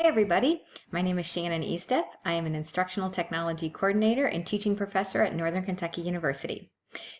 Hey everybody, my name is Shannon Estep. I am an Instructional Technology Coordinator and Teaching Professor at Northern Kentucky University.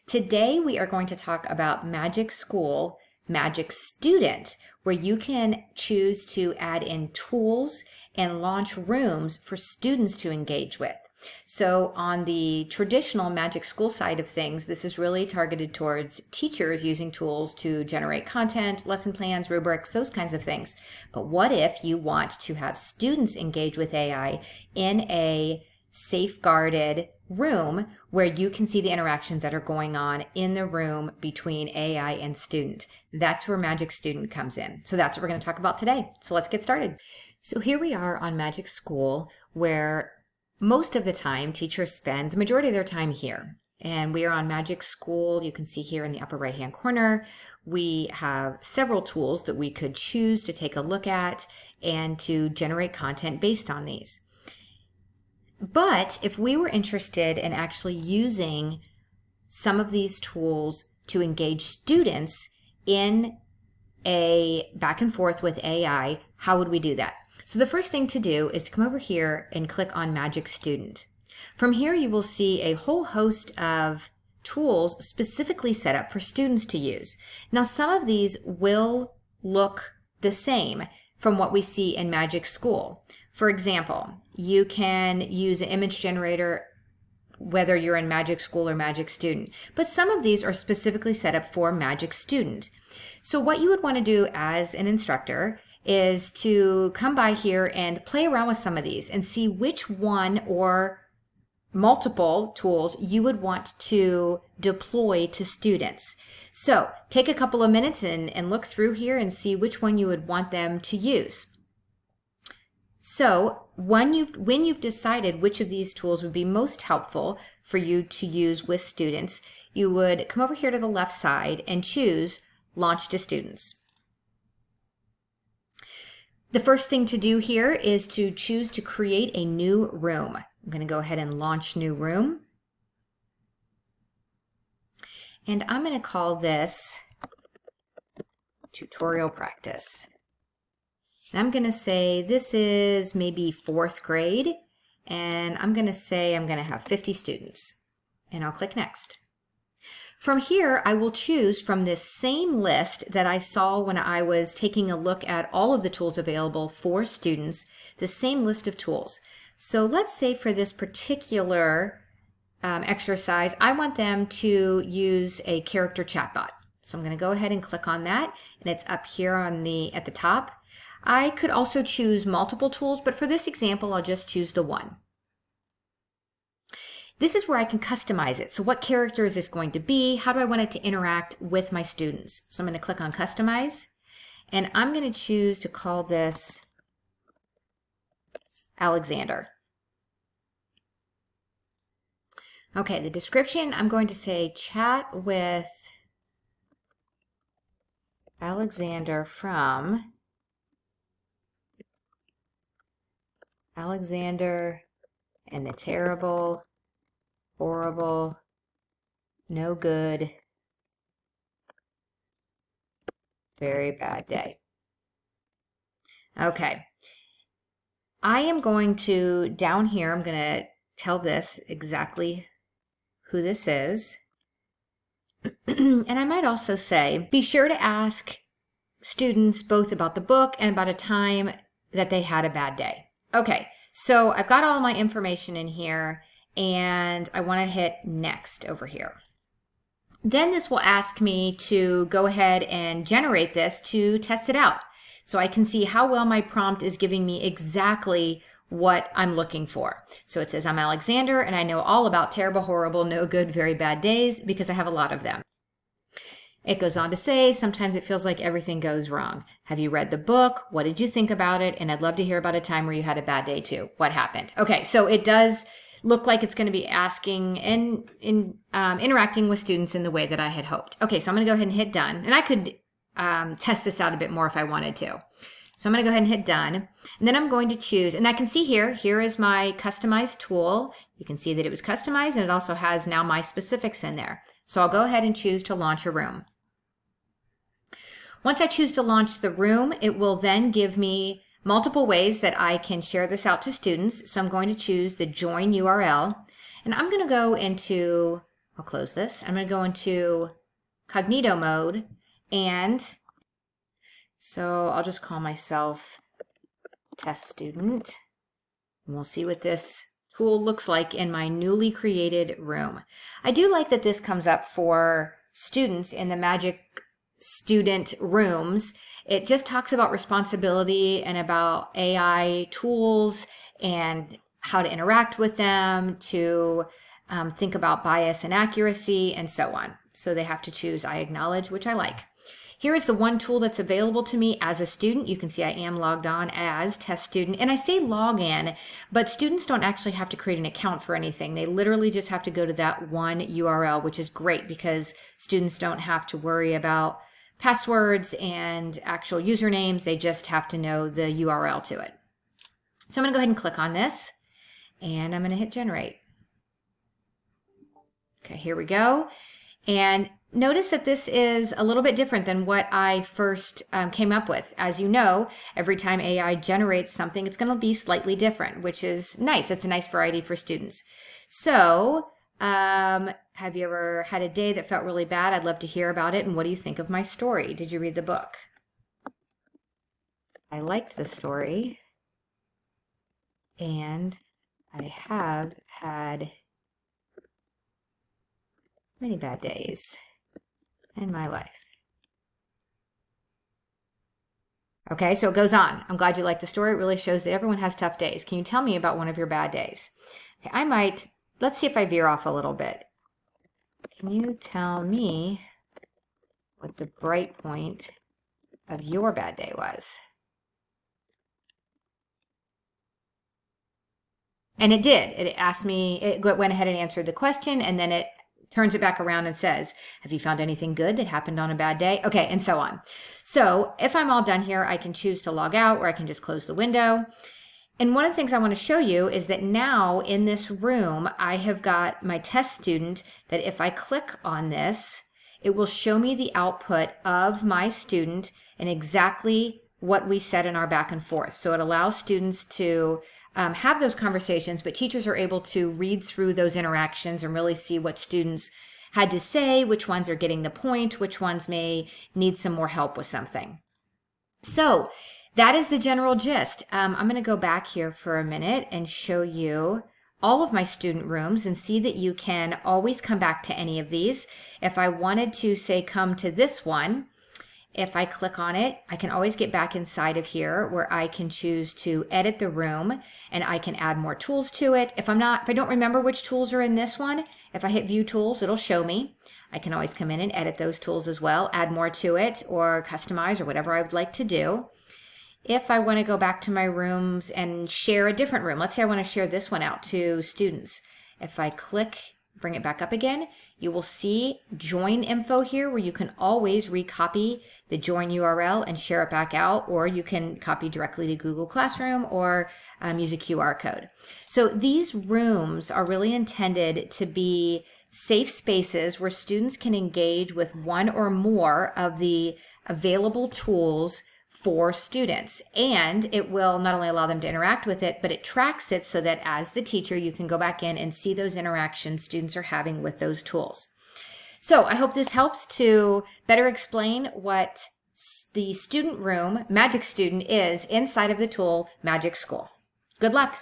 Today we are going to talk about Magic School, Magic Student, where you can choose to add in tools and launch rooms for students to engage with. So on the traditional Magic School side of things, this is really targeted towards teachers using tools to generate content, lesson plans, rubrics, those kinds of things. But what if you want to have students engage with AI in a safeguarded room where you can see the interactions that are going on in the room between AI and student? That's where Magic Student comes in. So that's what we're going to talk about today. So let's get started. So here we are on Magic School, where most of the time teachers spend the majority of their time here. And we are on Magic School. You can see here in the upper right hand corner, we have several tools that we could choose to take a look at and to generate content based on these. But if we were interested in actually using some of these tools to engage students in a back and forth with AI, how would we do that? So the first thing to do is to come over here and click on Magic Student. From here, you will see a whole host of tools specifically set up for students to use. Now, some of these will look the same from what we see in Magic School. For example, you can use an image generator whether you're in Magic School or Magic Student, but some of these are specifically set up for Magic Student. So what you would want to do as an instructor is to come by here and play around with some of these and see which one or multiple tools you would want to deploy to students. So take a couple of minutes and look through here and see which one you would want them to use. So when you've decided which of these tools would be most helpful for you to use with students, you would come over here to the left side and choose Launch to Students. The first thing to do here is to choose to create a new room. I'm going to go ahead and launch new room. And I'm going to call this tutorial practice. And I'm going to say this is maybe 4th grade, and I'm going to say I'm going to have 50 students, and I'll click Next. From here, I will choose from this same list that I saw when I was taking a look at all of the tools available for students, the same list of tools. So let's say for this particular exercise, I want them to use a character chatbot. So I'm going to go ahead and click on that, and it's up here on at the top. I could also choose multiple tools, but for this example, I'll just choose the one. This is where I can customize it. So what character is this going to be? How do I want it to interact with my students? So I'm going to click on Customize, and I'm going to choose to call this Alexander. Okay, the description, I'm going to say chat with Alexander from Alexander and the terrible, horrible, no good, very bad day. Okay. I am going to, down here, I'm going to tell this exactly who this is. And I might also say, be sure to ask students both about the book and about a time that they had a bad day. Okay, so I've got all my information in here, and I want to hit Next over here. Then this will ask me to go ahead and generate this to test it out. So I can see how well my prompt is giving me exactly what I'm looking for. So it says I'm Alexander, and I know all about terrible, horrible, no good, very bad days because I have a lot of them. It goes on to say, sometimes it feels like everything goes wrong. Have you read the book? What did you think about it? And I'd love to hear about a time where you had a bad day too. What happened? Okay, so it does look like it's going to be asking and interacting with students in the way that I had hoped. Okay, so I'm going to go ahead and hit Done. And I could test this out a bit more if I wanted to. So I'm going to go ahead and hit Done. And then I'm going to choose, and I can see here is my customized tool. You can see that it was customized, and it also has now my specifics in there. So I'll go ahead and choose to launch a room. Once I choose to launch the room, it will then give me multiple ways that I can share this out to students. So I'm going to choose the join URL, and I'm going to go into, I'll close this. I'm going to go into Cognito mode, and so I'll just call myself test student. And we'll see what this tool looks like in my newly created room. I do like that this comes up for students in the Magic student rooms. It just talks about responsibility and about AI tools and how to interact with them, to think about bias and accuracy, and so on. So they have to choose I acknowledge, which I like. Here is the one tool that's available to me as a student. You can see I am logged on as test student, and I say log in, but students don't actually have to create an account for anything. They literally just have to go to that one URL, which is great because students don't have to worry about passwords and actual usernames. They just have to know the URL to it. So I'm going to go ahead and click on this, and I'm going to hit generate. Okay, here we go. And notice that this is a little bit different than what I first came up with. As you know, every time AI generates something, it's going to be slightly different, which is nice. It's a nice variety for students. So have you ever had a day that felt really bad? I'd love to hear about it. And what do you think of my story? Did you read the book? I liked the story, and I have had many bad days in my life. Okay, so it goes on. I'm glad you like the story. It really shows that everyone has tough days. Can you tell me about one of your bad days? Okay, let's see if I veer off a little bit. Can you tell me what the bright point of your bad day was? And it did. It asked me, it went ahead and answered the question, and then it turns it back around and says, have you found anything good that happened on a bad day? Okay, and so on. So if I'm all done here, I can choose to log out, or I can just close the window. And one of the things I want to show you is that now in this room, I have got my test student that if I click on this, it will show me the output of my student and exactly what we said in our back and forth. So it allows students to have those conversations, but teachers are able to read through those interactions and really see what students had to say, which ones are getting the point, which ones may need some more help with something. So that is the general gist. I'm going to go back here for a minute and show you all of my student rooms and see that you can always come back to any of these. If I wanted to say come to this one, if I click on it, I can always get back inside of here where I can choose to edit the room and I can add more tools to it. If I don't remember which tools are in this one, if I hit view tools, it'll show me. I can always come in and edit those tools as well, add more to it or customize or whatever I would like to do. If I want to go back to my rooms and share a different room, let's say I want to share this one out to students. If I click, bring it back up again, you will see join info here where you can always recopy the join URL and share it back out, or you can copy directly to Google Classroom or use a QR code. So these rooms are really intended to be safe spaces where students can engage with one or more of the available tools for students, and it will not only allow them to interact with it, but it tracks it so that as the teacher, you can go back in and see those interactions students are having with those tools. So I hope this helps to better explain what the student room, Magic Student, is inside of the tool Magic School. Good luck.